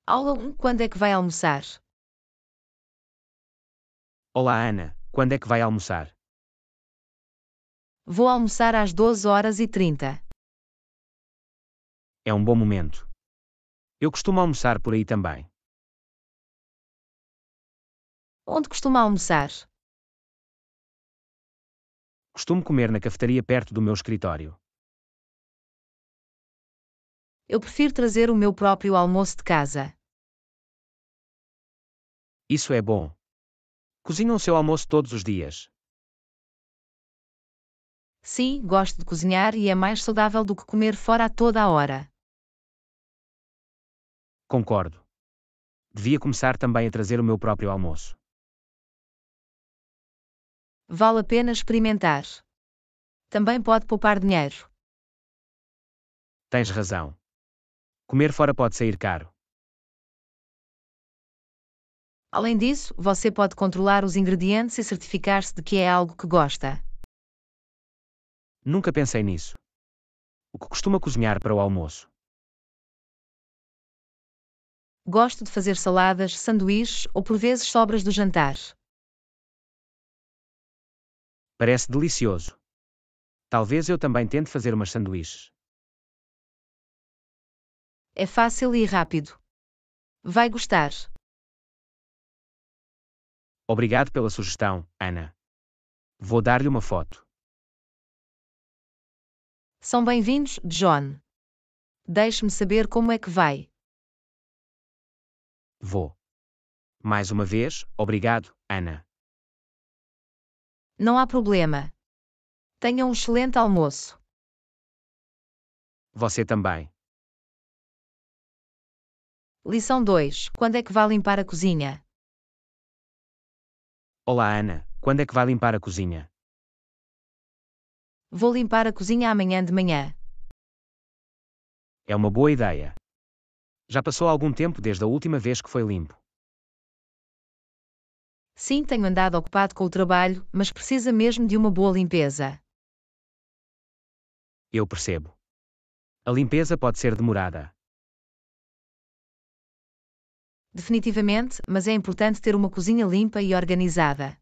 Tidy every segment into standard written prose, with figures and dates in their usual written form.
Aula 1. Quando é que vai almoçar? Olá Ana, quando é que vai almoçar? Vou almoçar às 12h30. É um bom momento. Eu costumo almoçar por aí também. Onde costuma almoçar? Costumo comer na cafetaria perto do meu escritório. Eu prefiro trazer o meu próprio almoço de casa. Isso é bom. Cozinha o seu almoço todos os dias. Sim, gosto de cozinhar e é mais saudável do que comer fora a toda a hora. Concordo. Devia começar também a trazer o meu próprio almoço. Vale a pena experimentar. Também pode poupar dinheiro. Tens razão. Comer fora pode sair caro. Além disso, você pode controlar os ingredientes e certificar-se de que é algo que gosta. Nunca pensei nisso. O que costuma cozinhar para o almoço? Gosto de fazer saladas, sanduíches ou por vezes sobras do jantar. Parece delicioso. Talvez eu também tente fazer umas sanduíches. É fácil e rápido. Vai gostar. Obrigado pela sugestão, Ana. Vou dar-lhe uma foto. São bem-vindos, John. Deixe-me saber como é que vai. Vou. Mais uma vez, obrigado, Ana. Não há problema. Tenha um excelente almoço. Você também. Lição 2. Quando é que vai limpar a cozinha? Olá Ana, quando é que vai limpar a cozinha? Vou limpar a cozinha amanhã de manhã. É uma boa ideia. Já passou algum tempo desde a última vez que foi limpo. Sim, tenho andado ocupado com o trabalho, mas precisa mesmo de uma boa limpeza. Eu percebo. A limpeza pode ser demorada. Definitivamente, mas é importante ter uma cozinha limpa e organizada.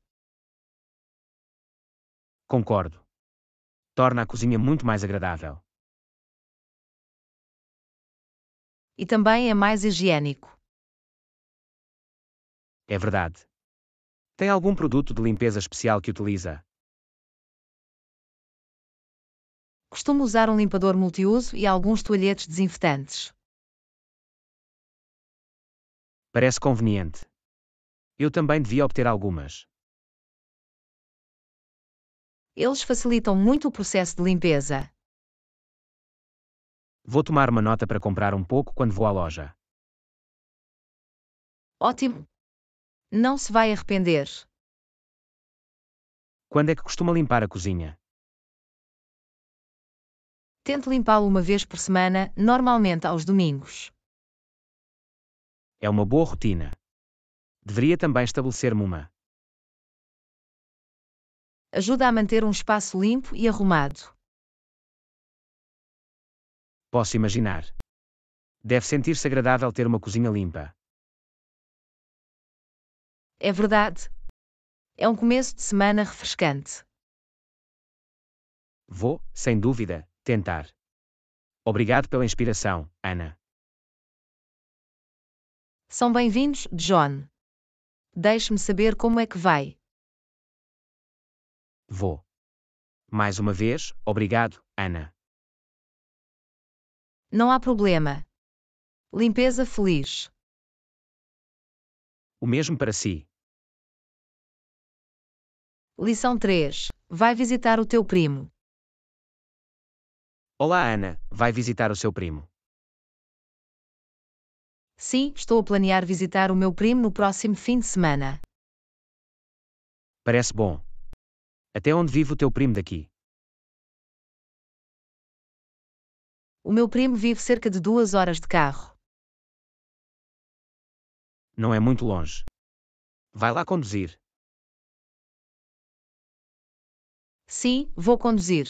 Concordo. Torna a cozinha muito mais agradável. E também é mais higiênico. É verdade. Tem algum produto de limpeza especial que utiliza? Costumo usar um limpador multiuso e alguns toalhetes desinfetantes. Parece conveniente. Eu também devia obter algumas. Eles facilitam muito o processo de limpeza. Vou tomar uma nota para comprar um pouco quando vou à loja. Ótimo! Não se vai arrepender. Quando é que costuma limpar a cozinha? Tente limpá-lo uma vez por semana, normalmente aos domingos. É uma boa rotina. Deveria também estabelecer-me uma. Ajuda a manter um espaço limpo e arrumado. Posso imaginar. Deve sentir-se agradável ter uma cozinha limpa. É verdade. É um começo de semana refrescante. Vou, sem dúvida, tentar. Obrigado pela inspiração, Ana. São bem-vindos, John. Deixe-me saber como é que vai. Vou. Mais uma vez, obrigado, Ana. Não há problema. Limpeza feliz. O mesmo para si. Lição 3. Vai visitar o teu primo. Olá, Ana. Vai visitar o seu primo. Sim, estou a planear visitar o meu primo no próximo fim de semana. Parece bom. Até onde vive o teu primo daqui? O meu primo vive cerca de 2 horas de carro. Não é muito longe. Vai lá conduzir. Sim, vou conduzir.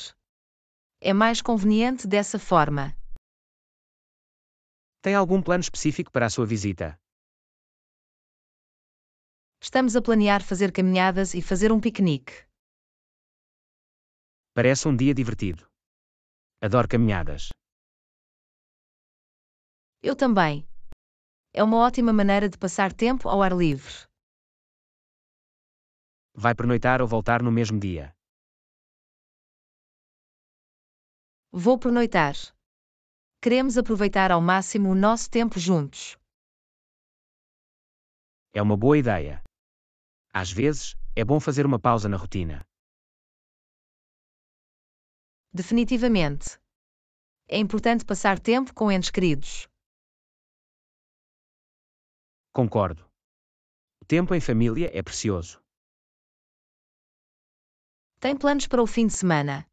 É mais conveniente dessa forma. Tem algum plano específico para a sua visita? Estamos a planear fazer caminhadas e fazer um piquenique. Parece um dia divertido. Adoro caminhadas. Eu também. É uma ótima maneira de passar tempo ao ar livre. Vai pernoitar ou voltar no mesmo dia? Vou pernoitar. Queremos aproveitar ao máximo o nosso tempo juntos. É uma boa ideia. Às vezes, é bom fazer uma pausa na rotina. Definitivamente. É importante passar tempo com entes queridos. Concordo. O tempo em família é precioso. Tem planos para o fim de semana?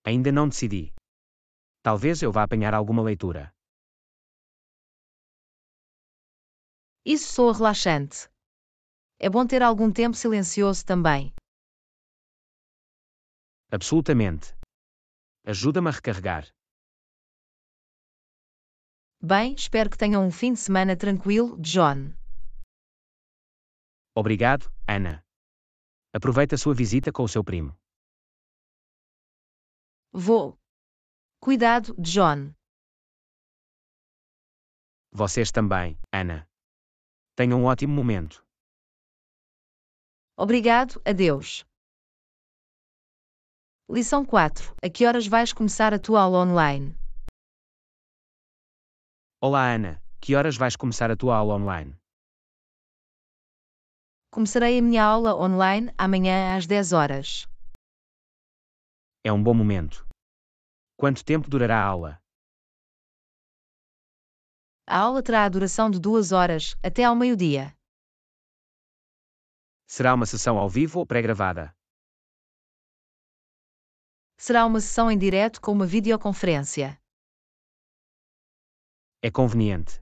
Ainda não decidi. Talvez eu vá apanhar alguma leitura. Isso soa relaxante. É bom ter algum tempo silencioso também. Absolutamente. Ajuda-me a recarregar. Bem, espero que tenham um fim de semana tranquilo, John. Obrigado, Ana. Aproveite a sua visita com o seu primo. Vou. Cuidado, John. Vocês também, Ana. Tenham um ótimo momento. Obrigado, adeus. Lição 4. A que horas vais começar a tua aula online? Olá, Ana. Que horas vais começar a tua aula online? Começarei a minha aula online amanhã às 10 horas. É um bom momento. Quanto tempo durará a aula? A aula terá a duração de 2 horas, até ao meio-dia. Será uma sessão ao vivo ou pré-gravada? Será uma sessão em direto com uma videoconferência. É conveniente.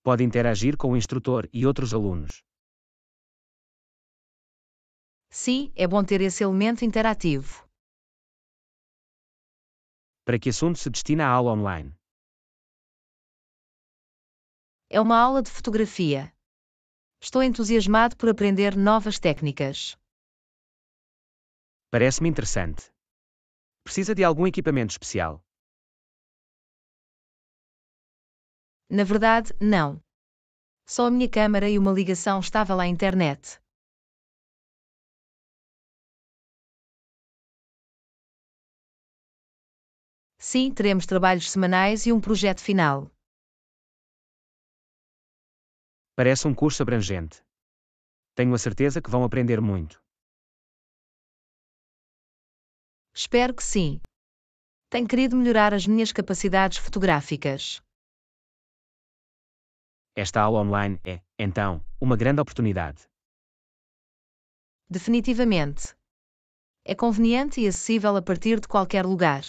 Pode interagir com o instrutor e outros alunos. Sim, é bom ter esse elemento interativo. Para que assunto se destina a aula online? É uma aula de fotografia. Estou entusiasmado por aprender novas técnicas. Parece-me interessante. Precisa de algum equipamento especial? Na verdade, não. Só a minha câmara e uma ligação estável à internet. Sim, teremos trabalhos semanais e um projeto final. Parece um curso abrangente. Tenho a certeza que vão aprender muito. Espero que sim. Tenho querido melhorar as minhas capacidades fotográficas. Esta aula online é, então, uma grande oportunidade. Definitivamente. É conveniente e acessível a partir de qualquer lugar.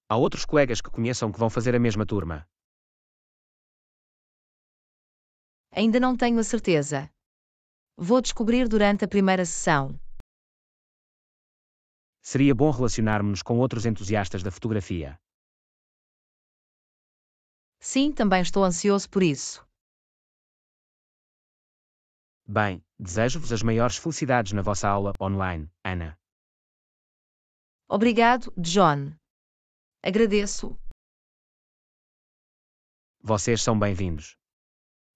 Há outros colegas que conheçam que vão fazer a mesma turma. Ainda não tenho a certeza. Vou descobrir durante a primeira sessão. Seria bom relacionarmos-nos com outros entusiastas da fotografia. Sim, também estou ansioso por isso. Bem, desejo-vos as maiores felicidades na vossa aula online, Ana. Obrigado, John. Agradeço. Vocês são bem-vindos.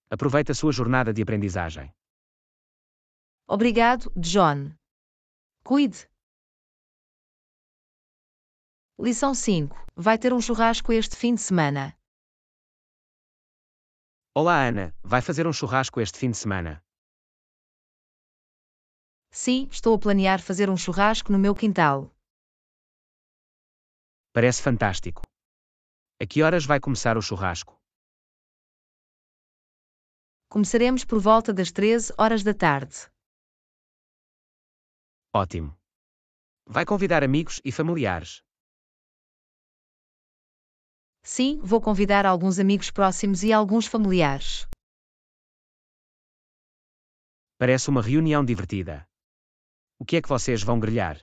Aproveite a sua jornada de aprendizagem. Obrigado, John. Cuide. Lição 5. Vai ter um churrasco este fim de semana. Olá, Ana. Vai fazer um churrasco este fim de semana? Sim, estou a planear fazer um churrasco no meu quintal. Parece fantástico. A que horas vai começar o churrasco? Começaremos por volta das 13 horas da tarde. Ótimo. Vai convidar amigos e familiares. Sim, vou convidar alguns amigos próximos e alguns familiares. Parece uma reunião divertida. O que é que vocês vão grelhar?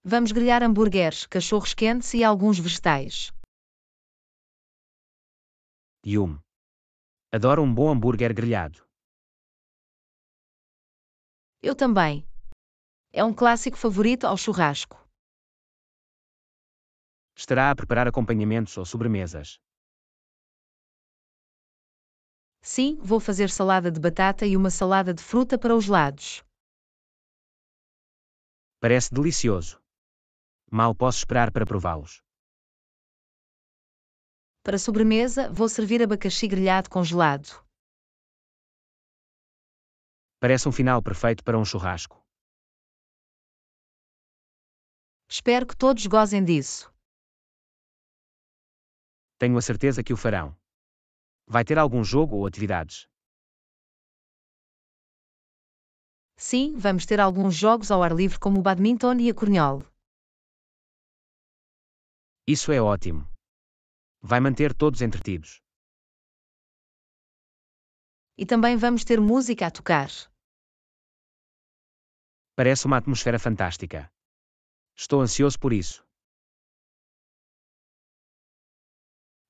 Vamos grelhar hambúrgueres, cachorros quentes e alguns vegetais. Yum. Adoro um bom hambúrguer grelhado. Eu também. É um clássico favorito ao churrasco. Estará a preparar acompanhamentos ou sobremesas. Sim, vou fazer salada de batata e uma salada de fruta para os lados. Parece delicioso. Mal posso esperar para prová-los. Para sobremesa, vou servir abacaxi grelhado congelado. Parece um final perfeito para um churrasco. Espero que todos gozem disso. Tenho a certeza que o farão. Vai ter algum jogo ou atividades? Sim, vamos ter alguns jogos ao ar livre como o badminton e a cornhole. Isso é ótimo. Vai manter todos entretidos. E também vamos ter música a tocar. Parece uma atmosfera fantástica. Estou ansioso por isso.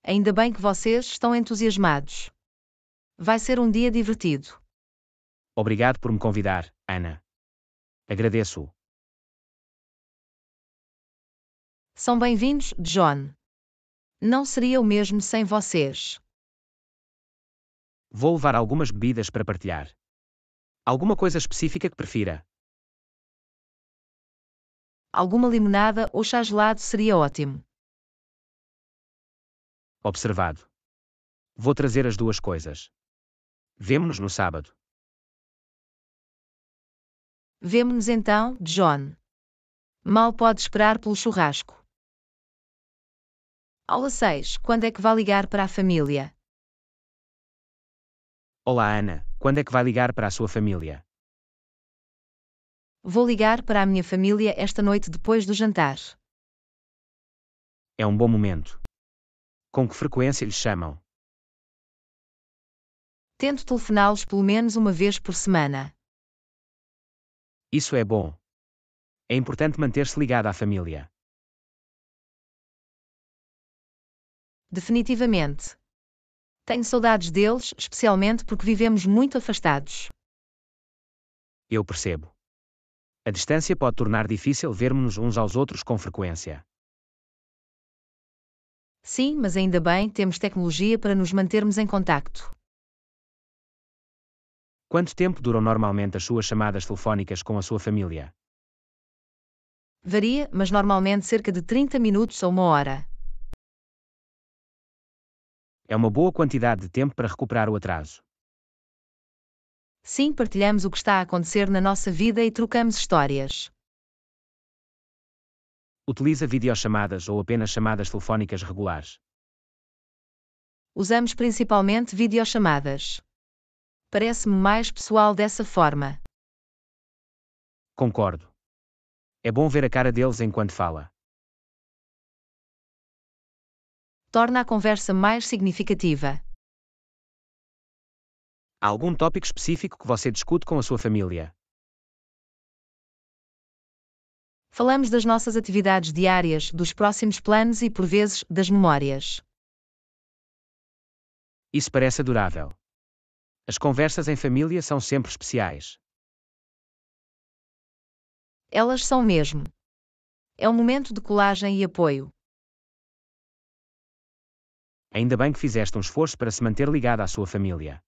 Ainda bem que vocês estão entusiasmados. Vai ser um dia divertido. Obrigado por me convidar, Ana. Agradeço. São bem-vindos, John. Não seria o mesmo sem vocês. Vou levar algumas bebidas para partilhar. Alguma coisa específica que prefira? Alguma limonada ou chá gelado seria ótimo. Observado. Vou trazer as duas coisas. Vemo-nos no sábado. Vemo-nos então, John. Mal pode esperar pelo churrasco. Aula 6. Quando é que vai ligar para a família? Olá, Ana. Quando é que vai ligar para a sua família? Vou ligar para a minha família esta noite depois do jantar. É um bom momento. Com que frequência lhes chamam? Tento telefoná-los pelo menos uma vez por semana. Isso é bom. É importante manter-se ligado à família. Definitivamente. Tenho saudades deles, especialmente porque vivemos muito afastados. Eu percebo. A distância pode tornar difícil vermos-nos uns aos outros com frequência. Sim, mas ainda bem temos tecnologia para nos mantermos em contacto. Quanto tempo duram normalmente as suas chamadas telefónicas com a sua família? Varia, mas normalmente cerca de 30 minutos a uma hora. É uma boa quantidade de tempo para recuperar o atraso. Sim, partilhamos o que está a acontecer na nossa vida e trocamos histórias. Utiliza videochamadas ou apenas chamadas telefónicas regulares? Usamos principalmente videochamadas. Parece-me mais pessoal dessa forma. Concordo. É bom ver a cara deles enquanto fala. Torna a conversa mais significativa. Há algum tópico específico que você discute com a sua família? Falamos das nossas atividades diárias, dos próximos planos e, por vezes, das memórias. Isso parece adorável. As conversas em família são sempre especiais. Elas são mesmo. É um momento de colagem e apoio. Ainda bem que fizeste um esforço para se manter ligado à sua família.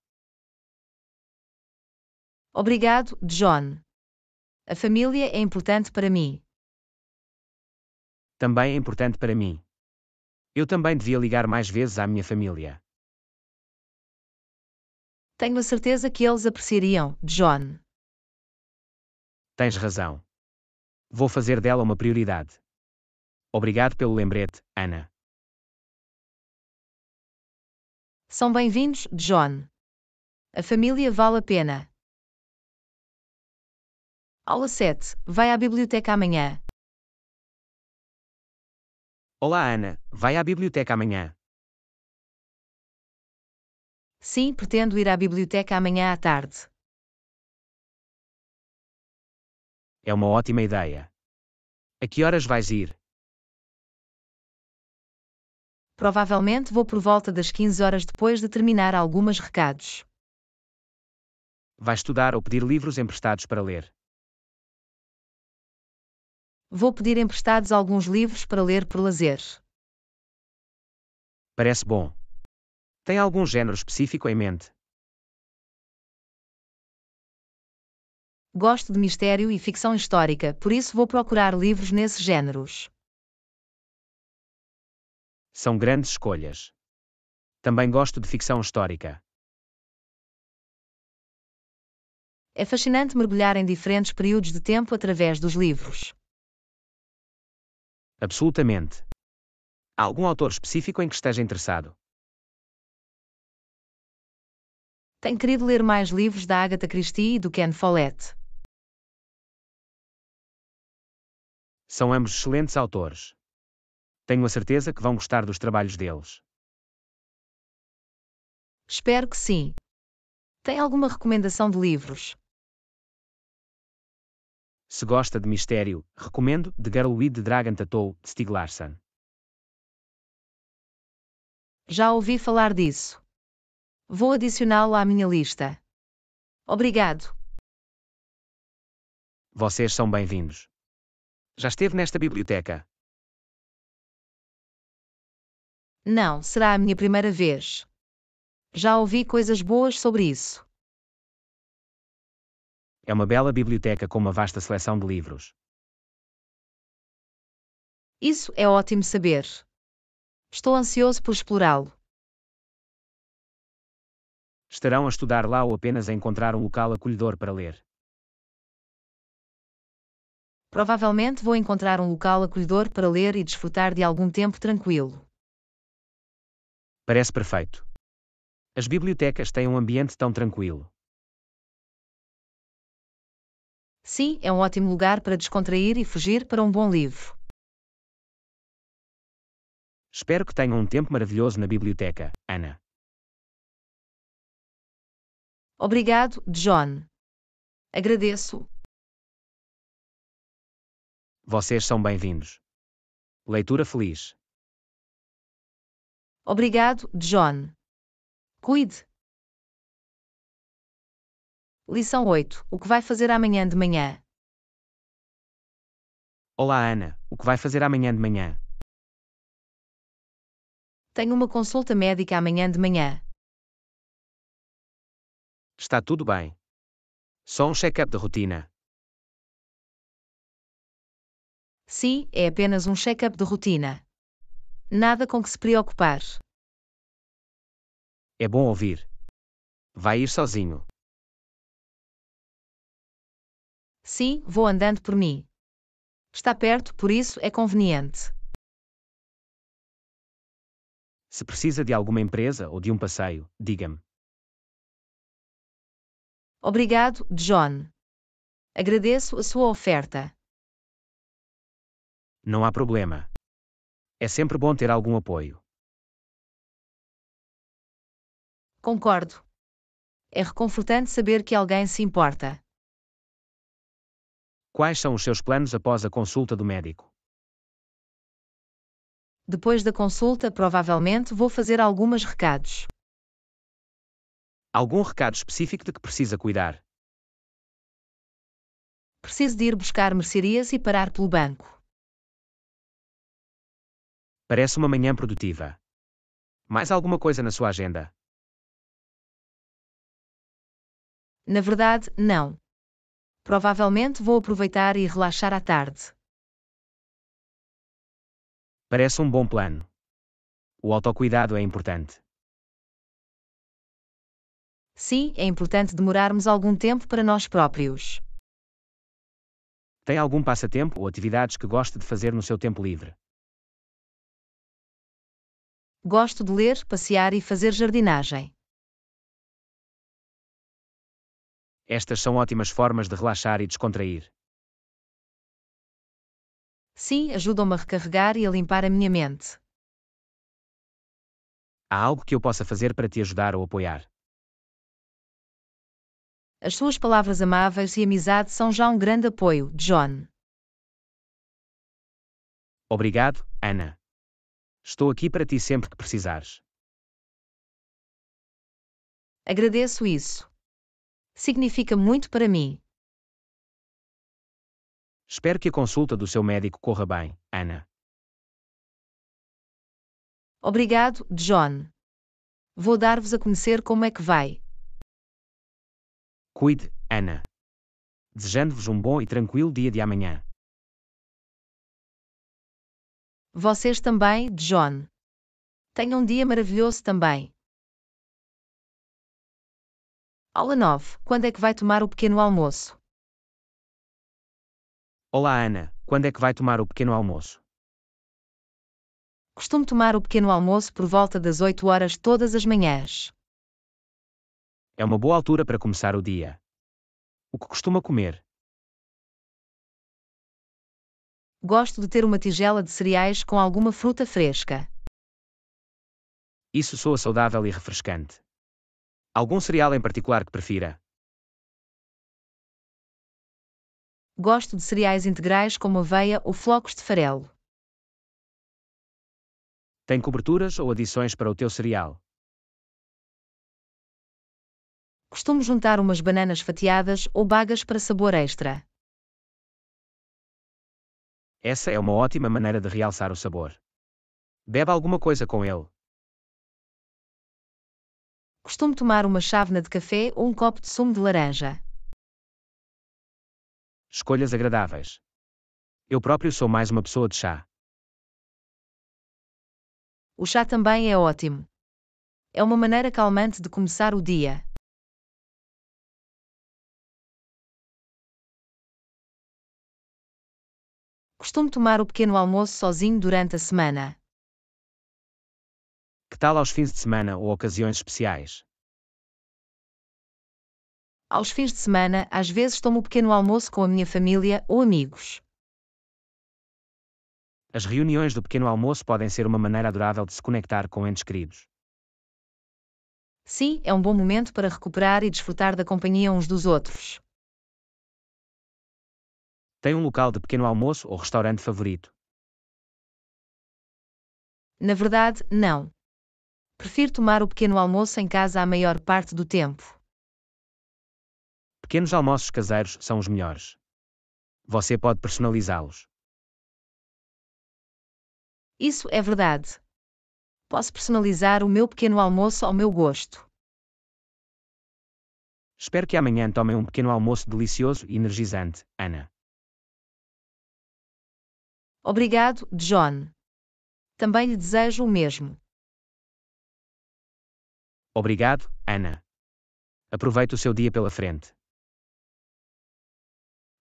Obrigado, John. A família é importante para mim. Também é importante para mim. Eu também devia ligar mais vezes à minha família. Tenho a certeza que eles apreciariam, John. Tens razão. Vou fazer dela uma prioridade. Obrigado pelo lembrete, Ana. São bem-vindos, John. A família vale a pena. Aula 7. Vai à biblioteca amanhã. Olá, Ana. Vai à biblioteca amanhã? Sim, pretendo ir à biblioteca amanhã à tarde. É uma ótima ideia. A que horas vais ir? Provavelmente vou por volta das 15 horas depois de terminar alguns recados. Vais estudar ou pedir livros emprestados para ler? Vou pedir emprestados alguns livros para ler por lazer. Parece bom. Tem algum género específico em mente? Gosto de mistério e ficção histórica, por isso vou procurar livros nesses géneros. São grandes escolhas. Também gosto de ficção histórica. É fascinante mergulhar em diferentes períodos de tempo através dos livros. Absolutamente. Há algum autor específico em que esteja interessado? Tenho querido ler mais livros da Agatha Christie e do Ken Follett. São ambos excelentes autores. Tenho a certeza que vão gostar dos trabalhos deles. Espero que sim. Tem alguma recomendação de livros? Se gosta de mistério, recomendo The Girl with the Dragon Tattoo, de Stieg Larsson. Já ouvi falar disso. Vou adicioná-lo à minha lista. Obrigado. Vocês são bem-vindos. Já esteve nesta biblioteca? Não, será a minha primeira vez. Já ouvi coisas boas sobre isso. É uma bela biblioteca com uma vasta seleção de livros. Isso é ótimo saber. Estou ansioso por explorá-lo. Estarão a estudar lá ou apenas a encontrar um local acolhedor para ler? Provavelmente vou encontrar um local acolhedor para ler e desfrutar de algum tempo tranquilo. Parece perfeito. As bibliotecas têm um ambiente tão tranquilo. Sim, é um ótimo lugar para descontrair e fugir para um bom livro. Espero que tenham um tempo maravilhoso na biblioteca, Ana. Obrigado, John. Agradeço. Vocês são bem-vindos. Leitura feliz. Obrigado, John. Cuide. Lição 8. O que vai fazer amanhã de manhã? Olá, Ana. O que vai fazer amanhã de manhã? Tenho uma consulta médica amanhã de manhã. Está tudo bem. Só um check-up de rotina. Sim, é apenas um check-up de rotina. Nada com que se preocupar. É bom ouvir. Vai ir sozinho. Sim, vou andando por mim. Está perto, por isso é conveniente. Se precisa de alguma empresa ou de um passeio, diga-me. Obrigado, John. Agradeço a sua oferta. Não há problema. É sempre bom ter algum apoio. Concordo. É reconfortante saber que alguém se importa. Quais são os seus planos após a consulta do médico? Depois da consulta, provavelmente vou fazer alguns recados. Algum recado específico de que precisa cuidar? Preciso de ir buscar mercearias e parar pelo banco. Parece uma manhã produtiva. Mais alguma coisa na sua agenda? Na verdade, não. Provavelmente vou aproveitar e relaxar à tarde. Parece um bom plano. O autocuidado é importante. Sim, é importante demorarmos algum tempo para nós próprios. Tem algum passatempo ou atividades que goste de fazer no seu tempo livre? Gosto de ler, passear e fazer jardinagem. Estas são ótimas formas de relaxar e descontrair. Sim, ajudam-me a recarregar e a limpar a minha mente. Há algo que eu possa fazer para te ajudar ou apoiar? As suas palavras amáveis e amizade são já um grande apoio, John. Obrigado, Ana. Estou aqui para ti sempre que precisares. Agradeço isso. Significa muito para mim. Espero que a consulta do seu médico corra bem, Ana. Obrigado, John. Vou dar-vos a conhecer como é que vai. Cuide, Ana. Desejando-vos um bom e tranquilo dia de amanhã. Vocês também, John. Tenham um dia maravilhoso também. Aula 9. Quando é que vai tomar o pequeno almoço? Olá, Ana. Quando é que vai tomar o pequeno almoço? Costumo tomar o pequeno almoço por volta das 8 horas todas as manhãs. É uma boa altura para começar o dia. O que costuma comer? Gosto de ter uma tigela de cereais com alguma fruta fresca. Isso soa saudável e refrescante. Algum cereal em particular que prefira? Gosto de cereais integrais como aveia ou flocos de farelo. Tem coberturas ou adições para o teu cereal? Costumo juntar umas bananas fatiadas ou bagas para sabor extra. Essa é uma ótima maneira de realçar o sabor. Bebe alguma coisa com ele. Costumo tomar uma chávena de café ou um copo de sumo de laranja. Escolhas agradáveis. Eu próprio sou mais uma pessoa de chá. O chá também é ótimo. É uma maneira calmante de começar o dia. Costumo tomar o pequeno almoço sozinho durante a semana. Que tal aos fins de semana ou ocasiões especiais? Aos fins de semana, às vezes tomo o pequeno almoço com a minha família ou amigos. As reuniões do pequeno almoço podem ser uma maneira adorável de se conectar com entes queridos. Sim, é um bom momento para recuperar e desfrutar da companhia uns dos outros. Tem um local de pequeno almoço ou restaurante favorito? Na verdade, não. Prefiro tomar o pequeno almoço em casa a maior parte do tempo. Pequenos almoços caseiros são os melhores. Você pode personalizá-los. Isso é verdade. Posso personalizar o meu pequeno almoço ao meu gosto. Espero que amanhã tomem um pequeno almoço delicioso e energizante, Ana. Obrigado, John. Também lhe desejo o mesmo. Obrigado, Ana. Aproveite o seu dia pela frente.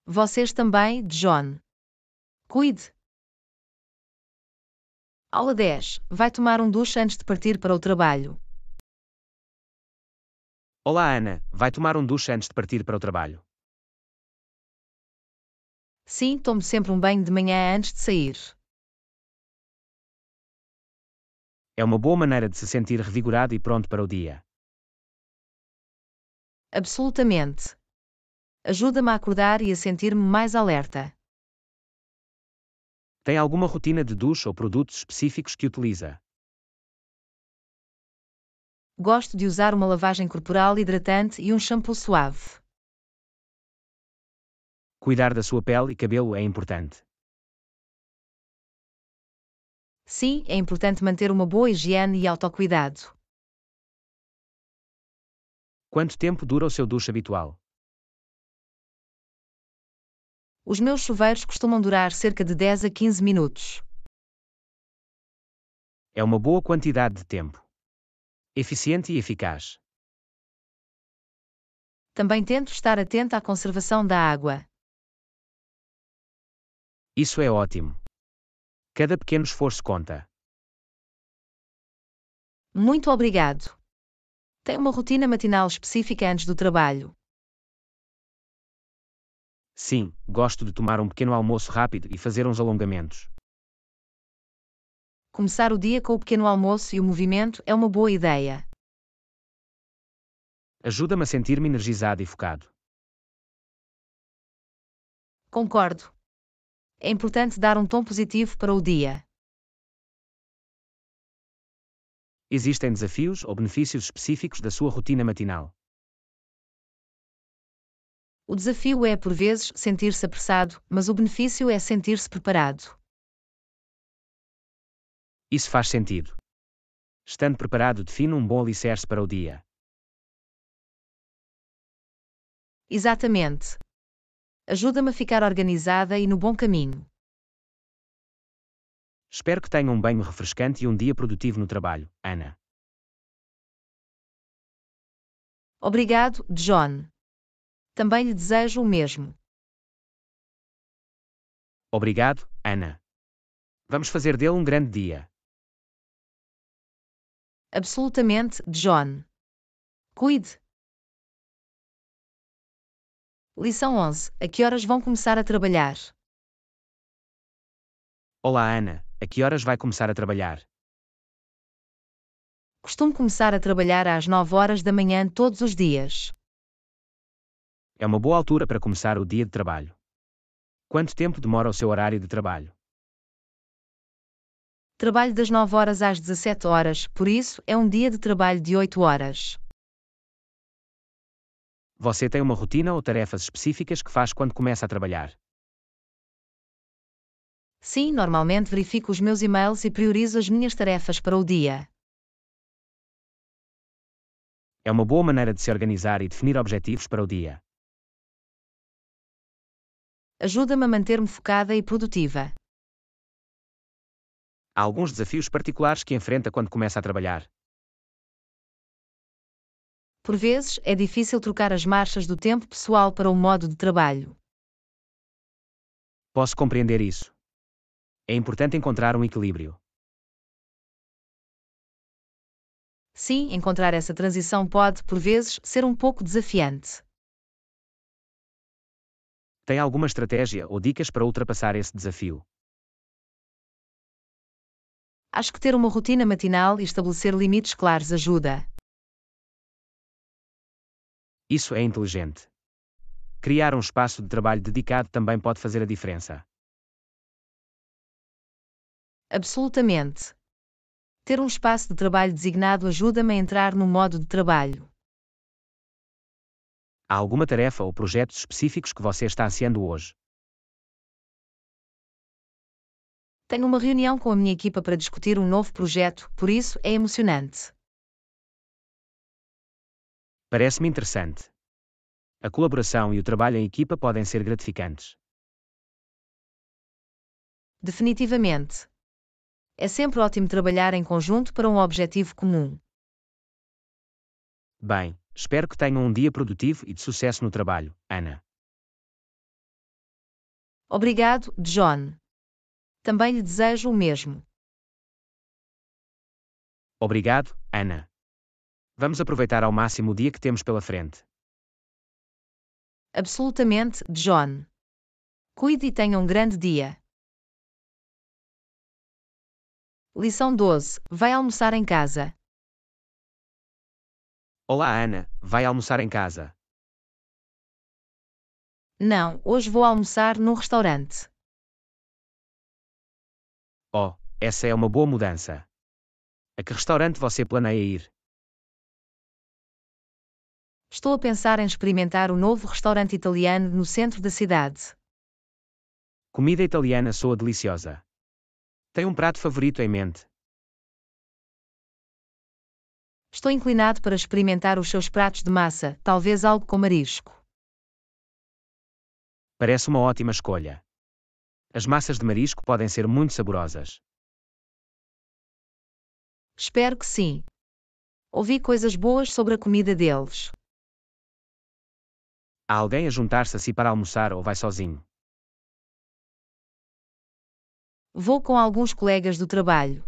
Vocês também, John. Cuide. Aula 10. Vai tomar um duche antes de partir para o trabalho. Olá, Ana. Vai tomar um duche antes de partir para o trabalho? Sim, tomo sempre um banho de manhã antes de sair. É uma boa maneira de se sentir revigorado e pronto para o dia. Absolutamente. Ajuda-me a acordar e a sentir-me mais alerta. Tem alguma rotina de duche ou produtos específicos que utiliza? Gosto de usar uma lavagem corporal hidratante e um shampoo suave. Cuidar da sua pele e cabelo é importante. Sim, é importante manter uma boa higiene e autocuidado. Quanto tempo dura o seu duche habitual? Os meus chuveiros costumam durar cerca de 10 a 15 minutos. É uma boa quantidade de tempo. Eficiente e eficaz. Também tento estar atenta à conservação da água. Isso é ótimo. Cada pequeno esforço conta. Muito obrigado. Tem uma rotina matinal específica antes do trabalho. Sim, gosto de tomar um pequeno almoço rápido e fazer uns alongamentos. Começar o dia com o pequeno almoço e o movimento é uma boa ideia. Ajuda-me a sentir-me energizado e focado. Concordo. É importante dar um tom positivo para o dia. Existem desafios ou benefícios específicos da sua rotina matinal? O desafio é, por vezes, sentir-se apressado, mas o benefício é sentir-se preparado. Isso faz sentido. Estando preparado define um bom alicerce para o dia. Exatamente. Ajuda-me a ficar organizada e no bom caminho. Espero que tenha um banho refrescante e um dia produtivo no trabalho, Ana. Obrigado, John. Também lhe desejo o mesmo. Obrigado, Ana. Vamos fazer dele um grande dia. Absolutamente, John. Cuide. Lição 11. A que horas vão começar a trabalhar? Olá, Ana. A que horas vai começar a trabalhar? Costumo começar a trabalhar às 9 horas da manhã todos os dias. É uma boa altura para começar o dia de trabalho. Quanto tempo demora o seu horário de trabalho? Trabalho das 9 horas às 17 horas, por isso, é um dia de trabalho de 8 horas. Você tem uma rotina ou tarefas específicas que faz quando começa a trabalhar? Sim, normalmente verifico os meus e-mails e priorizo as minhas tarefas para o dia. É uma boa maneira de se organizar e definir objetivos para o dia. Ajuda-me a manter-me focada e produtiva. Há alguns desafios particulares que enfrenta quando começa a trabalhar. Por vezes, é difícil trocar as marchas do tempo pessoal para o modo de trabalho. Posso compreender isso. É importante encontrar um equilíbrio. Sim, encontrar essa transição pode, por vezes, ser um pouco desafiante. Tem alguma estratégia ou dicas para ultrapassar esse desafio? Acho que ter uma rotina matinal e estabelecer limites claros ajuda. Isso é inteligente. Criar um espaço de trabalho dedicado também pode fazer a diferença. Absolutamente. Ter um espaço de trabalho designado ajuda-me a entrar no modo de trabalho. Há alguma tarefa ou projetos específicos que você está ansiando hoje? Tenho uma reunião com a minha equipa para discutir um novo projeto, por isso é emocionante. Parece-me interessante. A colaboração e o trabalho em equipa podem ser gratificantes. Definitivamente. É sempre ótimo trabalhar em conjunto para um objetivo comum. Bem, espero que tenham um dia produtivo e de sucesso no trabalho, Ana. Obrigado, John. Também lhe desejo o mesmo. Obrigado, Ana. Vamos aproveitar ao máximo o dia que temos pela frente. Absolutamente, John. Cuide e tenha um grande dia. Lição 12. Vai almoçar em casa. Olá, Ana. Vai almoçar em casa? Não, hoje vou almoçar num restaurante. Oh, essa é uma boa mudança. A que restaurante você planeia ir? Estou a pensar em experimentar o novo restaurante italiano no centro da cidade. Comida italiana soa deliciosa. Tem um prato favorito em mente? Estou inclinado para experimentar os seus pratos de massa, talvez algo com marisco. Parece uma ótima escolha. As massas de marisco podem ser muito saborosas. Espero que sim. Ouvi coisas boas sobre a comida deles. Há alguém a juntar-se a si para almoçar ou vai sozinho? Vou com alguns colegas do trabalho.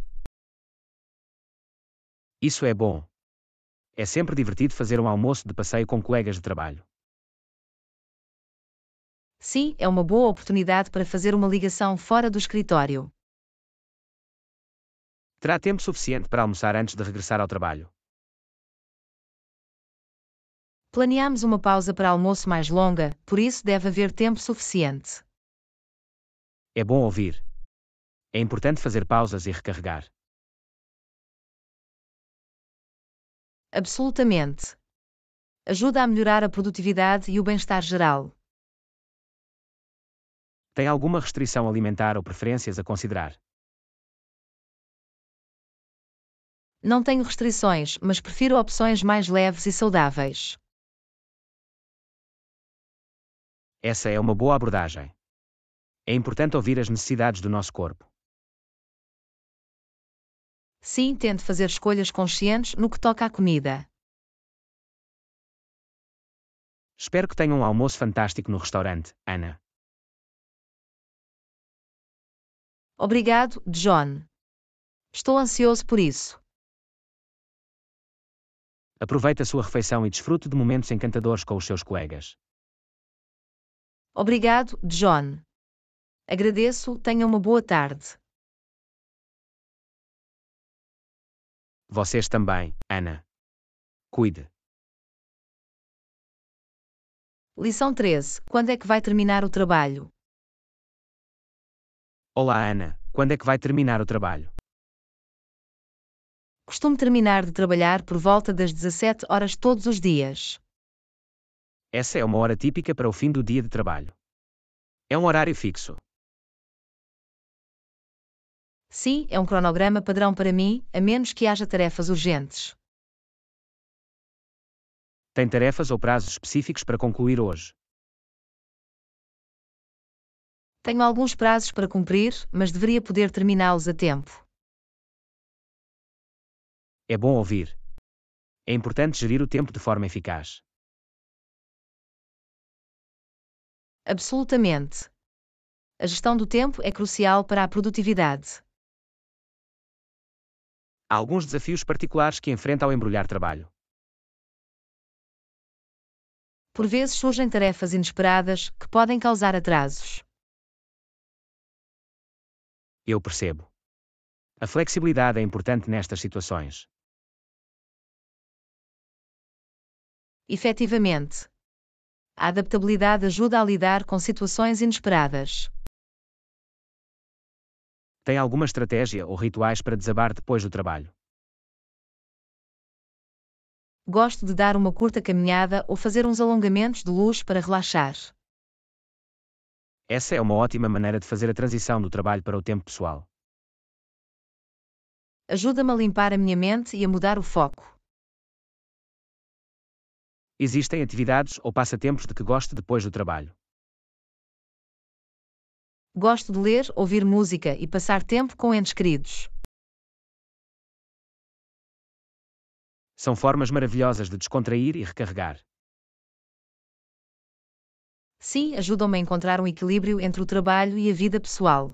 Isso é bom. É sempre divertido fazer um almoço de passeio com colegas de trabalho. Sim, é uma boa oportunidade para fazer uma ligação fora do escritório. Terá tempo suficiente para almoçar antes de regressar ao trabalho? Planeamos uma pausa para almoço mais longa, por isso deve haver tempo suficiente. É bom ouvir. É importante fazer pausas e recarregar. Absolutamente. Ajuda a melhorar a produtividade e o bem-estar geral. Tem alguma restrição alimentar ou preferências a considerar? Não tenho restrições, mas prefiro opções mais leves e saudáveis. Essa é uma boa abordagem. É importante ouvir as necessidades do nosso corpo. Sim, tento fazer escolhas conscientes no que toca à comida. Espero que tenha um almoço fantástico no restaurante, Ana. Obrigado, John. Estou ansioso por isso. Aproveite a sua refeição e desfrute de momentos encantadores com os seus colegas. Obrigado, John. Agradeço, tenha uma boa tarde. Vocês também, Ana. Cuide. Lição 13. Quando é que vai terminar o trabalho? Olá, Ana. Quando é que vai terminar o trabalho? Costumo terminar de trabalhar por volta das 17 horas todos os dias. Essa é uma hora típica para o fim do dia de trabalho. É um horário fixo. Sim, é um cronograma padrão para mim, a menos que haja tarefas urgentes. Tem tarefas ou prazos específicos para concluir hoje? Tenho alguns prazos para cumprir, mas deveria poder terminá-los a tempo. É bom ouvir. É importante gerir o tempo de forma eficaz. Absolutamente. A gestão do tempo é crucial para a produtividade. Há alguns desafios particulares que enfrenta ao embrulhar trabalho. Por vezes surgem tarefas inesperadas que podem causar atrasos. Eu percebo. A flexibilidade é importante nestas situações. Efetivamente. A adaptabilidade ajuda a lidar com situações inesperadas. Tem alguma estratégia ou rituais para desabar depois do trabalho? Gosto de dar uma curta caminhada ou fazer uns alongamentos de luz para relaxar. Essa é uma ótima maneira de fazer a transição do trabalho para o tempo pessoal. Ajuda-me a limpar a minha mente e a mudar o foco. Existem atividades ou passatempos de que goste depois do trabalho? Gosto de ler, ouvir música e passar tempo com entes queridos. São formas maravilhosas de descontrair e recarregar. Sim, ajudam-me a encontrar um equilíbrio entre o trabalho e a vida pessoal.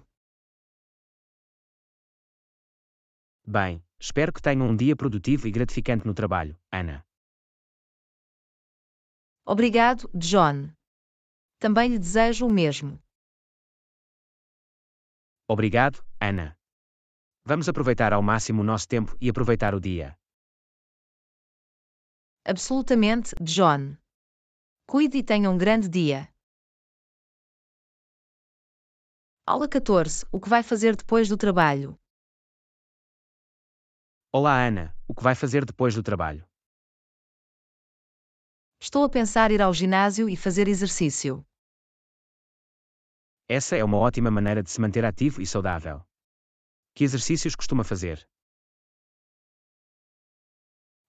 Bem, espero que tenham um dia produtivo e gratificante no trabalho, Ana. Obrigado, John. Também lhe desejo o mesmo. Obrigado, Ana. Vamos aproveitar ao máximo o nosso tempo e aproveitar o dia. Absolutamente, John. Cuide e tenha um grande dia. Aula 14. O que vai fazer depois do trabalho? Olá, Ana. O que vai fazer depois do trabalho? Estou a pensar ir ao ginásio e fazer exercício. Essa é uma ótima maneira de se manter ativo e saudável. Que exercícios costuma fazer?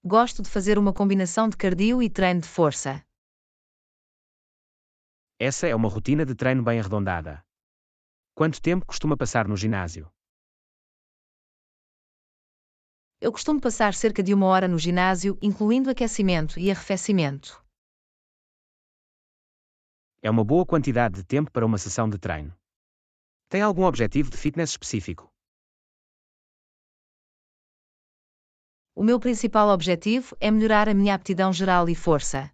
Gosto de fazer uma combinação de cardio e treino de força. Essa é uma rotina de treino bem arredondada. Quanto tempo costuma passar no ginásio? Eu costumo passar cerca de 1 hora no ginásio, incluindo aquecimento e arrefecimento. É uma boa quantidade de tempo para uma sessão de treino. Tem algum objetivo de fitness específico? O meu principal objetivo é melhorar a minha aptidão geral e força.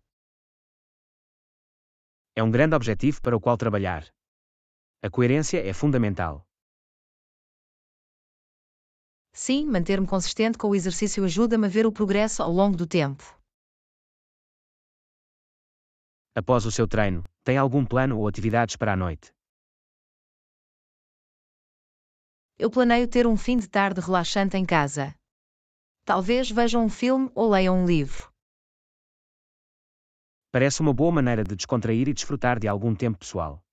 É um grande objetivo para o qual trabalhar. A coerência é fundamental. Sim, manter-me consistente com o exercício ajuda-me a ver o progresso ao longo do tempo. Após o seu treino, tem algum plano ou atividades para a noite? Eu planeio ter um fim de tarde relaxante em casa. Talvez veja um filme ou leia um livro. Parece uma boa maneira de descontrair e desfrutar de algum tempo pessoal.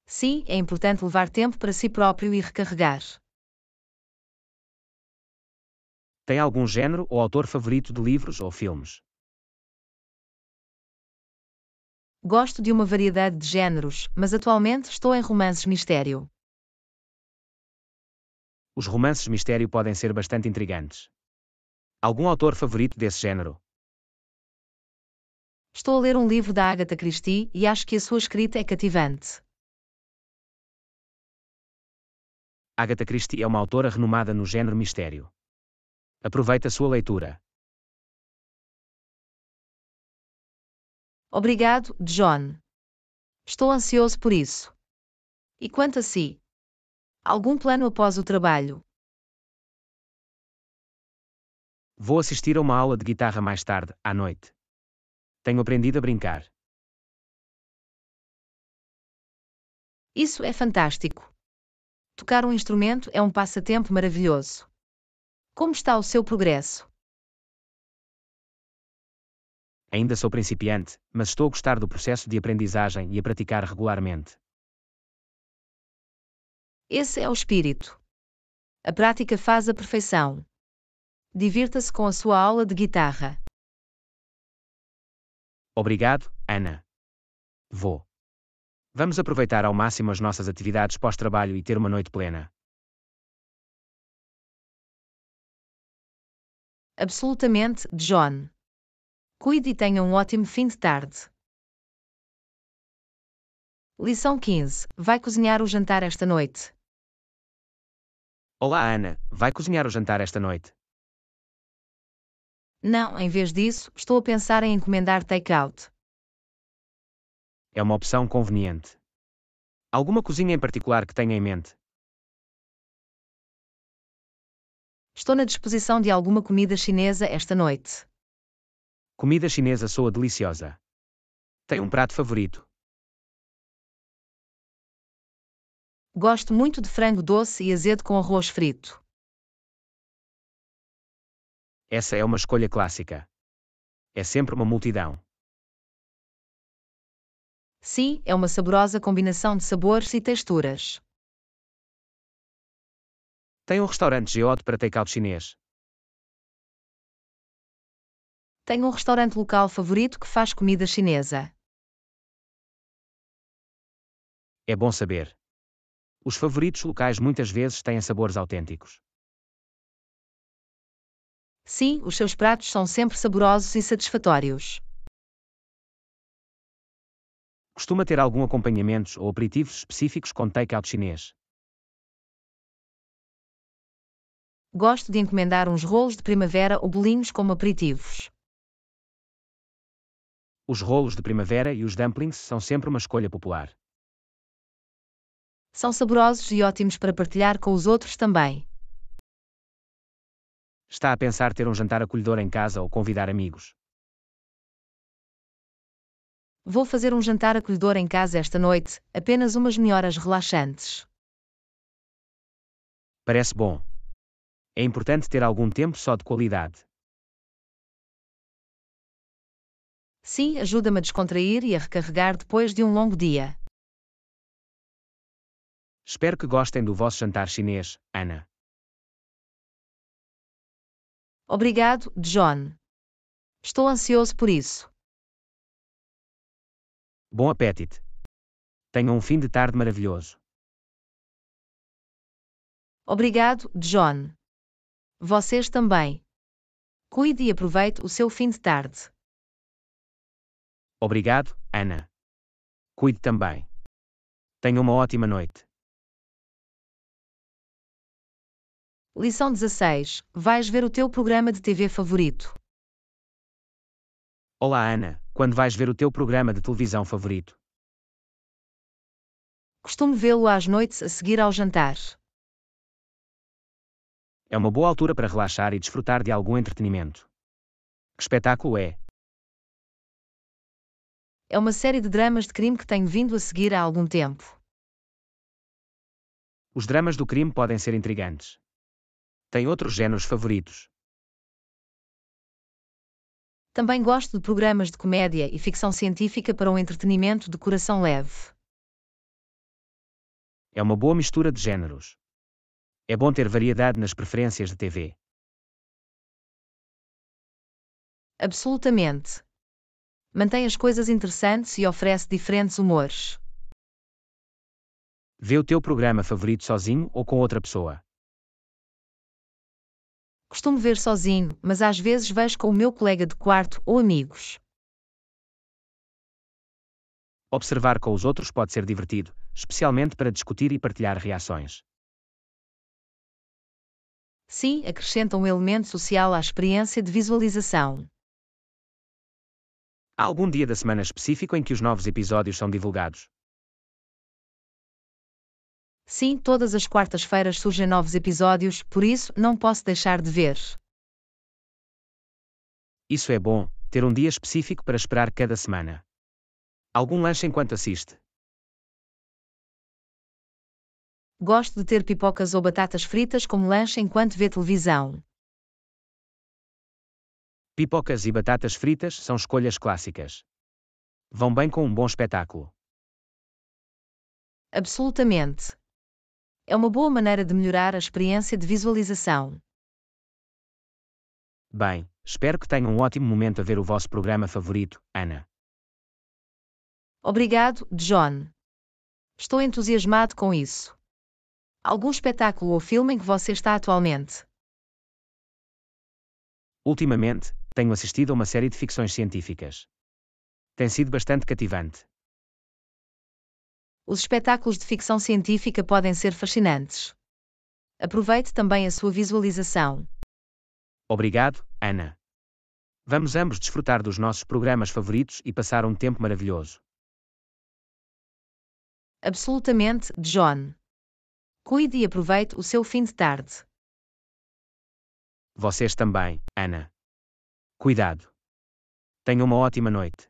Sim, é importante levar tempo para si próprio e recarregar. Tem algum género ou autor favorito de livros ou filmes? Gosto de uma variedade de géneros, mas atualmente estou em romances mistério. Os romances mistério podem ser bastante intrigantes. Algum autor favorito desse género? Estou a ler um livro da Agatha Christie e acho que a sua escrita é cativante. Agatha Christie é uma autora renomada no género mistério. Aproveite a sua leitura. Obrigado, John. Estou ansioso por isso. E quanto a si? Algum plano após o trabalho? Vou assistir a uma aula de guitarra mais tarde, à noite. Tenho aprendido a brincar. Isso é fantástico. Tocar um instrumento é um passatempo maravilhoso. Como está o seu progresso? Ainda sou principiante, mas estou a gostar do processo de aprendizagem e a praticar regularmente. Esse é o espírito. A prática faz a perfeição. Divirta-se com a sua aula de guitarra. Obrigado, Ana. Vou. Vamos aproveitar ao máximo as nossas atividades pós-trabalho e ter uma noite plena. Absolutamente, John. Cuide e tenha um ótimo fim de tarde. Lição 15. Vai cozinhar o jantar esta noite. Olá, Ana. Vai cozinhar o jantar esta noite? Não, em vez disso, estou a pensar em encomendar take-out. É uma opção conveniente. Alguma cozinha em particular que tenha em mente? Estou na disposição de alguma comida chinesa esta noite. Comida chinesa soa deliciosa. Tem um prato favorito? Gosto muito de frango doce e azedo com arroz frito. Essa é uma escolha clássica. É sempre uma multidão. Sim, é uma saborosa combinação de sabores e texturas. Tem um restaurante GO para take-out chinês. Tenho um restaurante local favorito que faz comida chinesa. É bom saber. Os favoritos locais muitas vezes têm sabores autênticos. Sim, os seus pratos são sempre saborosos e satisfatórios. Costuma ter algum acompanhamentos ou aperitivos específicos com take-out chinês. Gosto de encomendar uns rolos de primavera ou bolinhos como aperitivos. Os rolos de primavera e os dumplings são sempre uma escolha popular. São saborosos e ótimos para partilhar com os outros também. Está a pensar ter um jantar acolhedor em casa ou convidar amigos? Vou fazer um jantar acolhedor em casa esta noite, apenas umas melhoras relaxantes. Parece bom. É importante ter algum tempo só de qualidade. Sim, ajuda-me a descontrair e a recarregar depois de um longo dia. Espero que gostem do vosso jantar chinês, Ana. Obrigado, John. Estou ansioso por isso. Bom apetite. Tenham um fim de tarde maravilhoso. Obrigado, John. Vocês também. Cuide e aproveite o seu fim de tarde. Obrigado, Ana. Cuide também. Tenha uma ótima noite. Lição 16. Vais ver o teu programa de TV favorito. Olá, Ana. Quando vais ver o teu programa de televisão favorito? Costumo vê-lo às noites a seguir ao jantar. É uma boa altura para relaxar e desfrutar de algum entretenimento. Que espetáculo é? É uma série de dramas de crime que tenho vindo a seguir há algum tempo. Os dramas do crime podem ser intrigantes. Tem outros géneros favoritos? Também gosto de programas de comédia e ficção científica para um entretenimento de coração leve. É uma boa mistura de géneros. É bom ter variedade nas preferências de TV. Absolutamente. Mantém as coisas interessantes e oferece diferentes humores. Vê o teu programa favorito sozinho ou com outra pessoa? Costumo ver sozinho, mas às vezes vejo com o meu colega de quarto ou amigos. Observar com os outros pode ser divertido, especialmente para discutir e partilhar reações. Sim, acrescenta um elemento social à experiência de visualização. Há algum dia da semana específico em que os novos episódios são divulgados? Sim, todas as quartas-feiras surgem novos episódios, por isso não posso deixar de ver. Isso é bom, ter um dia específico para esperar cada semana. Algum lanche enquanto assiste? Gosto de ter pipocas ou batatas fritas como lanche enquanto vê televisão. Pipocas e batatas fritas são escolhas clássicas. Vão bem com um bom espetáculo. Absolutamente. É uma boa maneira de melhorar a experiência de visualização. Bem, espero que tenham um ótimo momento a ver o vosso programa favorito, Ana. Obrigado, John. Estou entusiasmado com isso. Algum espetáculo ou filme em que você está atualmente? Ultimamente, tenho assistido a uma série de ficções científicas. Tem sido bastante cativante. Os espetáculos de ficção científica podem ser fascinantes. Aproveite também a sua visualização. Obrigado, Ana. Vamos ambos desfrutar dos nossos programas favoritos e passar um tempo maravilhoso. Absolutamente, John. Cuide e aproveite o seu fim de tarde. Vocês também, Ana. Cuidado. Tenham uma ótima noite.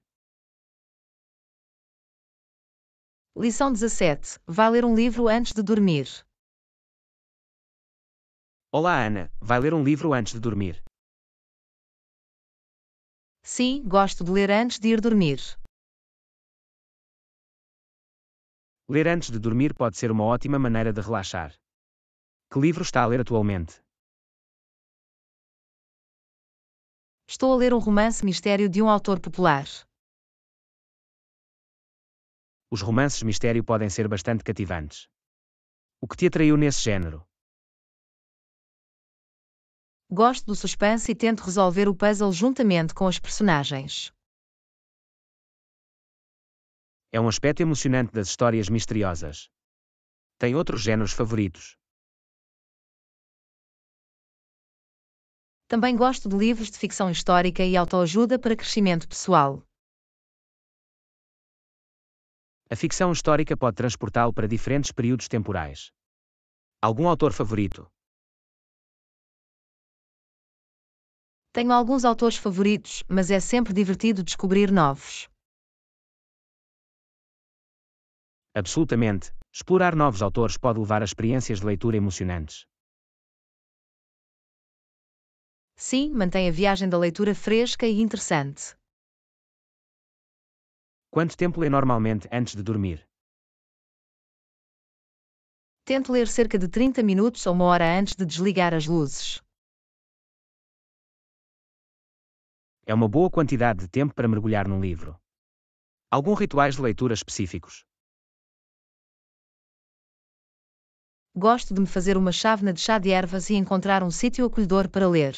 Lição 17. Vá ler um livro antes de dormir. Olá, Ana. Vai ler um livro antes de dormir? Sim, gosto de ler antes de ir dormir. Ler antes de dormir pode ser uma ótima maneira de relaxar. Que livro está a ler atualmente? Estou a ler um romance mistério de um autor popular. Os romances mistério podem ser bastante cativantes. O que te atraiu nesse género? Gosto do suspense e tento resolver o puzzle juntamente com as personagens. É um aspecto emocionante das histórias misteriosas. Tem outros géneros favoritos? Também gosto de livros de ficção histórica e autoajuda para crescimento pessoal. A ficção histórica pode transportá-lo para diferentes períodos temporais. Algum autor favorito? Tenho alguns autores favoritos, mas é sempre divertido descobrir novos. Absolutamente. Explorar novos autores pode levar a experiências de leitura emocionantes. Sim, mantém a viagem da leitura fresca e interessante. Quanto tempo lê normalmente antes de dormir? Tento ler cerca de 30 minutos ou uma hora antes de desligar as luzes. É uma boa quantidade de tempo para mergulhar num livro. Algum rituais de leitura específicos? Gosto de me fazer uma chávena de chá de ervas e encontrar um sítio acolhedor para ler.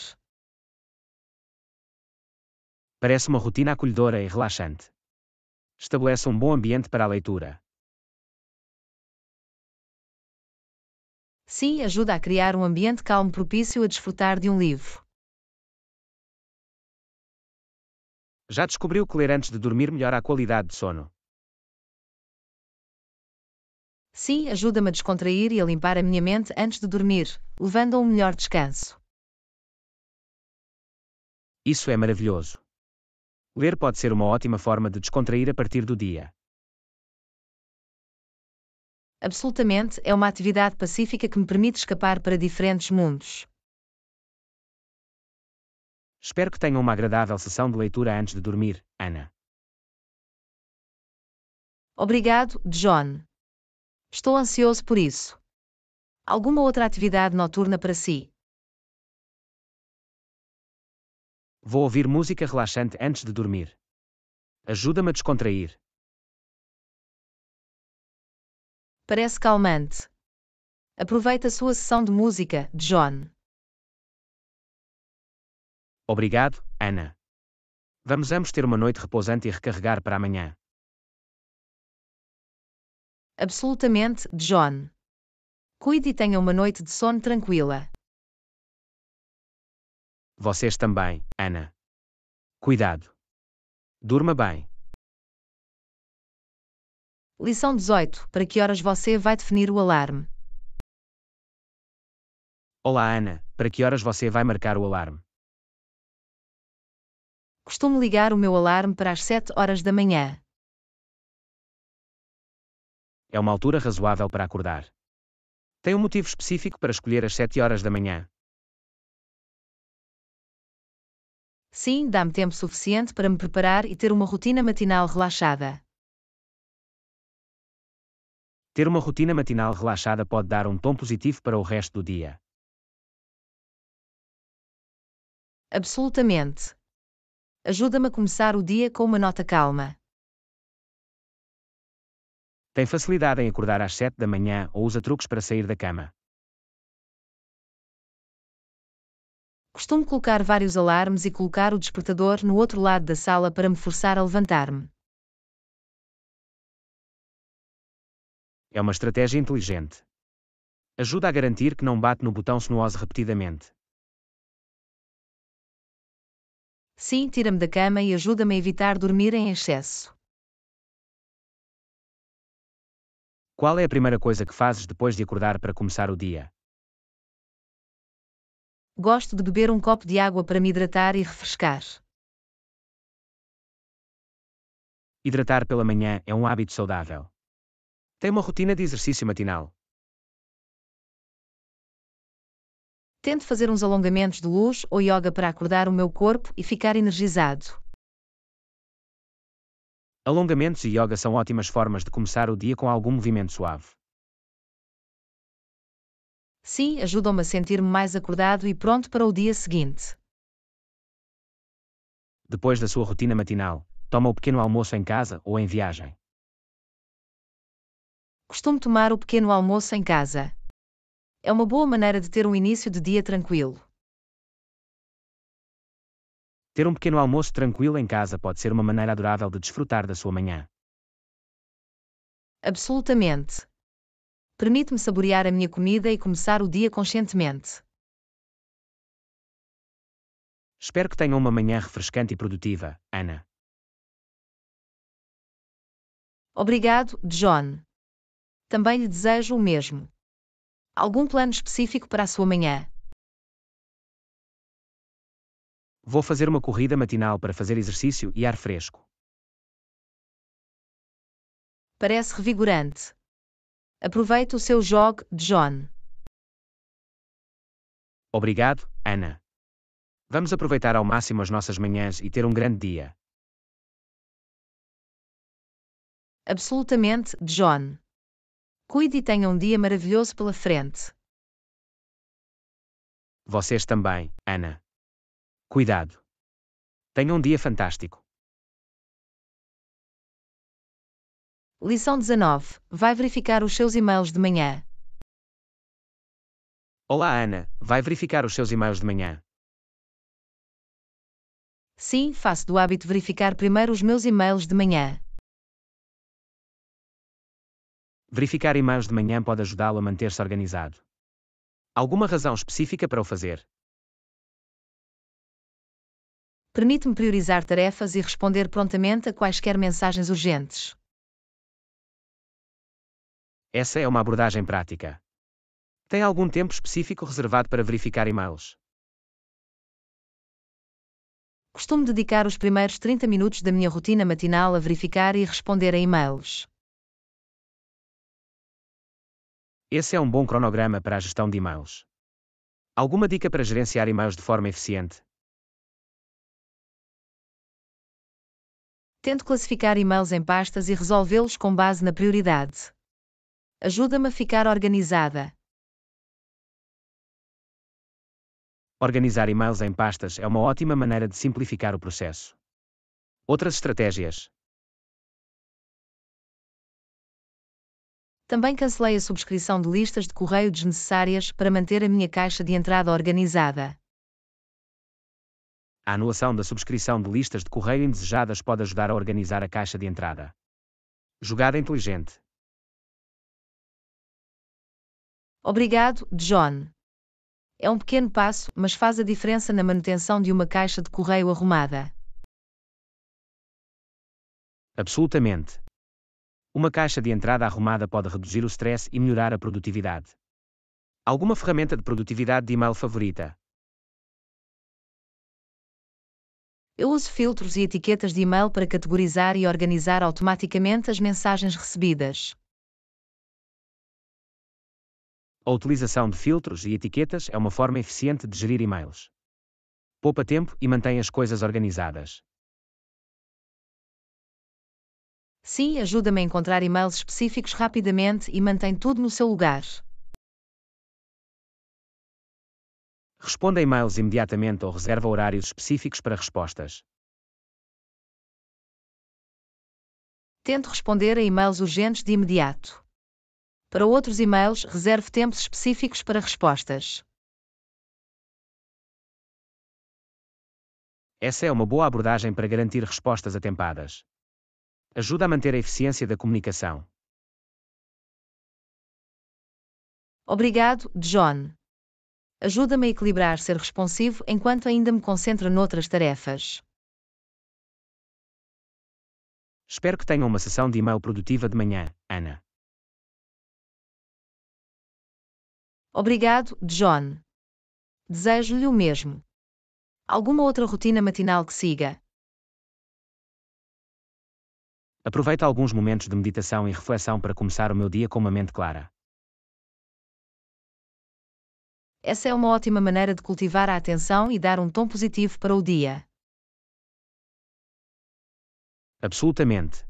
Parece uma rotina acolhedora e relaxante. Estabelece um bom ambiente para a leitura. Sim, ajuda a criar um ambiente calmo propício a desfrutar de um livro. Já descobriu que ler antes de dormir melhora a qualidade de sono? Sim, ajuda-me a descontrair e a limpar a minha mente antes de dormir, levando a um melhor descanso. Isso é maravilhoso. Ler pode ser uma ótima forma de descontrair a partir do dia. Absolutamente, é uma atividade pacífica que me permite escapar para diferentes mundos. Espero que tenham uma agradável sessão de leitura antes de dormir, Ana. Obrigado, John. Estou ansioso por isso. Alguma outra atividade noturna para si? Vou ouvir música relaxante antes de dormir. Ajuda-me a descontrair. Parece calmante. Aproveite a sua sessão de música, John. Obrigado, Ana. Vamos ambos ter uma noite repousante e recarregar para amanhã. Absolutamente, John. Cuide e tenha uma noite de sono tranquila. Vocês também, Ana. Cuidado. Durma bem. Lição 18. Para que horas você vai definir o alarme? Olá, Ana. Para que horas você vai marcar o alarme? Costumo ligar o meu alarme para as 7 horas da manhã. É uma altura razoável para acordar. Tem um motivo específico para escolher as 7 horas da manhã? Sim, dá-me tempo suficiente para me preparar e ter uma rotina matinal relaxada. Ter uma rotina matinal relaxada pode dar um tom positivo para o resto do dia. Absolutamente. Ajuda-me a começar o dia com uma nota calma. Tem facilidade em acordar às 7 da manhã ou usa truques para sair da cama? Costumo colocar vários alarmes e colocar o despertador no outro lado da sala para me forçar a levantar-me. É uma estratégia inteligente. Ajuda a garantir que não bate no botão snooze repetidamente. Sim, tira-me da cama e ajuda-me a evitar dormir em excesso. Qual é a primeira coisa que fazes depois de acordar para começar o dia? Gosto de beber um copo de água para me hidratar e refrescar. Hidratar pela manhã é um hábito saudável. Tem uma rotina de exercício matinal. Tento fazer uns alongamentos de luz ou yoga para acordar o meu corpo e ficar energizado. Alongamentos e yoga são ótimas formas de começar o dia com algum movimento suave. Sim, ajudam-me a sentir-me mais acordado e pronto para o dia seguinte. Depois da sua rotina matinal, toma o pequeno almoço em casa ou em viagem. Costumo tomar o pequeno almoço em casa. É uma boa maneira de ter um início de dia tranquilo. Ter um pequeno almoço tranquilo em casa pode ser uma maneira adorável de desfrutar da sua manhã. Absolutamente. Permite-me saborear a minha comida e começar o dia conscientemente. Espero que tenham uma manhã refrescante e produtiva, Ana. Obrigado, John. Também lhe desejo o mesmo. Algum plano específico para a sua manhã? Vou fazer uma corrida matinal para fazer exercício e ar fresco. Parece revigorante. Aproveite o seu jogo, John. Obrigado, Ana. Vamos aproveitar ao máximo as nossas manhãs e ter um grande dia. Absolutamente, John. Cuide e tenha um dia maravilhoso pela frente. Vocês também, Ana. Cuidado. Tenham um dia fantástico. Lição 19. Vai verificar os seus e-mails de manhã. Olá, Ana. Vai verificar os seus e-mails de manhã? Sim, faço do hábito verificar primeiro os meus e-mails de manhã. Verificar e-mails de manhã pode ajudá-lo a manter-se organizado. Alguma razão específica para o fazer? Permite-me priorizar tarefas e responder prontamente a quaisquer mensagens urgentes. Essa é uma abordagem prática. Tem algum tempo específico reservado para verificar e-mails? Costumo dedicar os primeiros 30 minutos da minha rotina matinal a verificar e responder a e-mails. Esse é um bom cronograma para a gestão de e-mails. Alguma dica para gerenciar e-mails de forma eficiente? Tento classificar e-mails em pastas e resolvê-los com base na prioridade. Ajuda-me a ficar organizada. Organizar e-mails em pastas é uma ótima maneira de simplificar o processo. Outras estratégias. Também cancelei a subscrição de listas de correio desnecessárias para manter a minha caixa de entrada organizada. A anulação da subscrição de listas de correio indesejadas pode ajudar a organizar a caixa de entrada. Jogada inteligente. Obrigado, John. É um pequeno passo, mas faz a diferença na manutenção de uma caixa de correio arrumada. Absolutamente. Uma caixa de entrada arrumada pode reduzir o stress e melhorar a produtividade. Alguma ferramenta de produtividade de e-mail favorita? Eu uso filtros e etiquetas de e-mail para categorizar e organizar automaticamente as mensagens recebidas. A utilização de filtros e etiquetas é uma forma eficiente de gerir e-mails. Poupa tempo e mantém as coisas organizadas. Sim, ajuda-me a encontrar e-mails específicos rapidamente e mantém tudo no seu lugar. Responda a e-mails imediatamente ou reserva horários específicos para respostas. Tento responder a e-mails urgentes de imediato. Para outros e-mails, reserve tempos específicos para respostas. Essa é uma boa abordagem para garantir respostas atempadas. Ajuda a manter a eficiência da comunicação. Obrigado, John. Ajuda-me a equilibrar ser responsivo enquanto ainda me concentro noutras tarefas. Espero que tenham uma sessão de e-mail produtiva de manhã, Ana. Obrigado, John. Desejo-lhe o mesmo. Alguma outra rotina matinal que siga? Aproveito alguns momentos de meditação e reflexão para começar o meu dia com uma mente clara. Essa é uma ótima maneira de cultivar a atenção e dar um tom positivo para o dia. Absolutamente.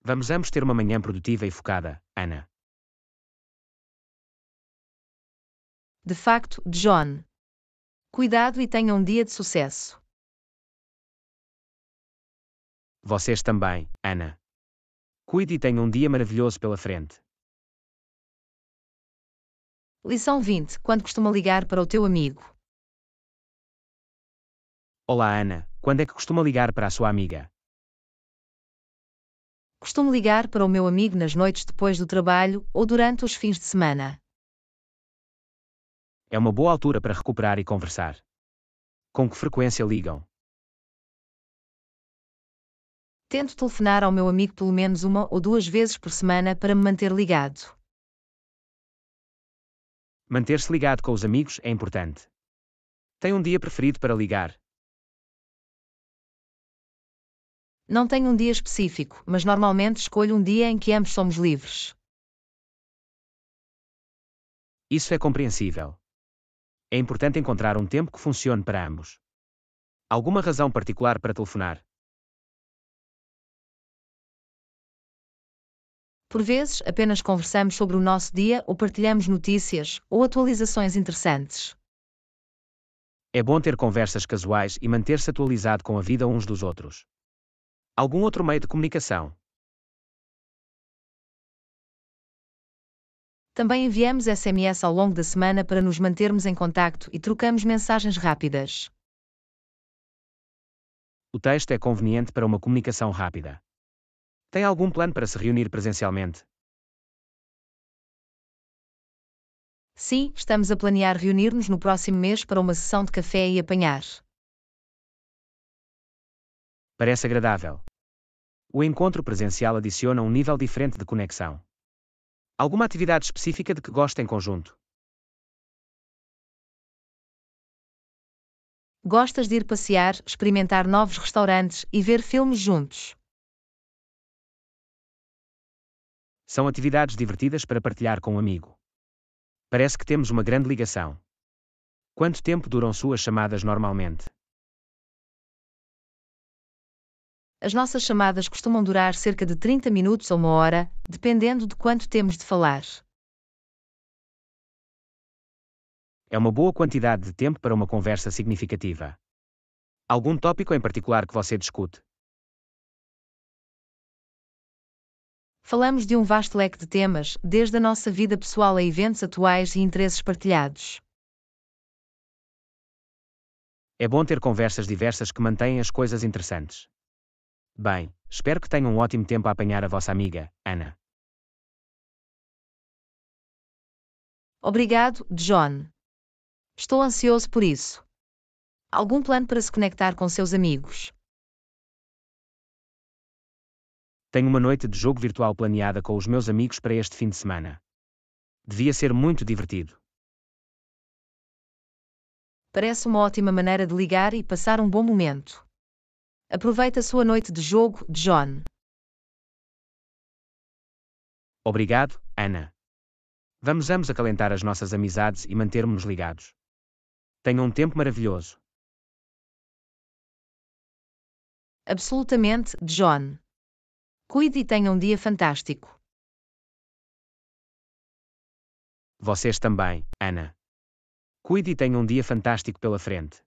Vamos ambos ter uma manhã produtiva e focada, Ana. De facto, John. Cuidado e tenha um dia de sucesso. Vocês também, Ana. Cuide e tenha um dia maravilhoso pela frente. Lição 20. Quando costuma ligar para o teu amigo? Olá, Ana. Quando é que costuma ligar para a sua amiga? Costumo ligar para o meu amigo nas noites depois do trabalho ou durante os fins de semana. É uma boa altura para recuperar e conversar. Com que frequência ligam? Tento telefonar ao meu amigo pelo menos 1 ou 2 vezes por semana para me manter ligado. Manter-se ligado com os amigos é importante. Tem um dia preferido para ligar? Não tenho um dia específico, mas normalmente escolho um dia em que ambos somos livres. Isso é compreensível. É importante encontrar um tempo que funcione para ambos. Alguma razão particular para telefonar? Por vezes, apenas conversamos sobre o nosso dia ou partilhamos notícias ou atualizações interessantes. É bom ter conversas casuais e manter-se atualizado com a vida uns dos outros. Algum outro meio de comunicação? Também enviamos SMS ao longo da semana para nos mantermos em contacto e trocamos mensagens rápidas. O texto é conveniente para uma comunicação rápida. Tem algum plano para se reunir presencialmente? Sim, estamos a planear reunir-nos no próximo mês para uma sessão de café e apanhar. Parece agradável. O encontro presencial adiciona um nível diferente de conexão. Alguma atividade específica de que gosta em conjunto? Gostas de ir passear, experimentar novos restaurantes e ver filmes juntos? São atividades divertidas para partilhar com um amigo. Parece que temos uma grande ligação. Quanto tempo duram suas chamadas normalmente? As nossas chamadas costumam durar cerca de 30 minutos ou uma hora, dependendo de quanto temos de falar. É uma boa quantidade de tempo para uma conversa significativa. Algum tópico em particular que você discute? Falamos de um vasto leque de temas, desde a nossa vida pessoal a eventos atuais e interesses partilhados. É bom ter conversas diversas que mantêm as coisas interessantes. Bem, espero que tenham um ótimo tempo a apanhar a vossa amiga, Ana. Obrigado, John. Estou ansioso por isso. Algum plano para se conectar com seus amigos? Tenho uma noite de jogo virtual planeada com os meus amigos para este fim de semana. Devia ser muito divertido. Parece uma ótima maneira de ligar e passar um bom momento. Aproveite a sua noite de jogo, John. Obrigado, Ana. Vamos ambos acalentar as nossas amizades e mantermos-nos ligados. Tenham um tempo maravilhoso. Absolutamente, John. Cuide e tenha um dia fantástico. Vocês também, Ana. Cuide e tenham um dia fantástico pela frente.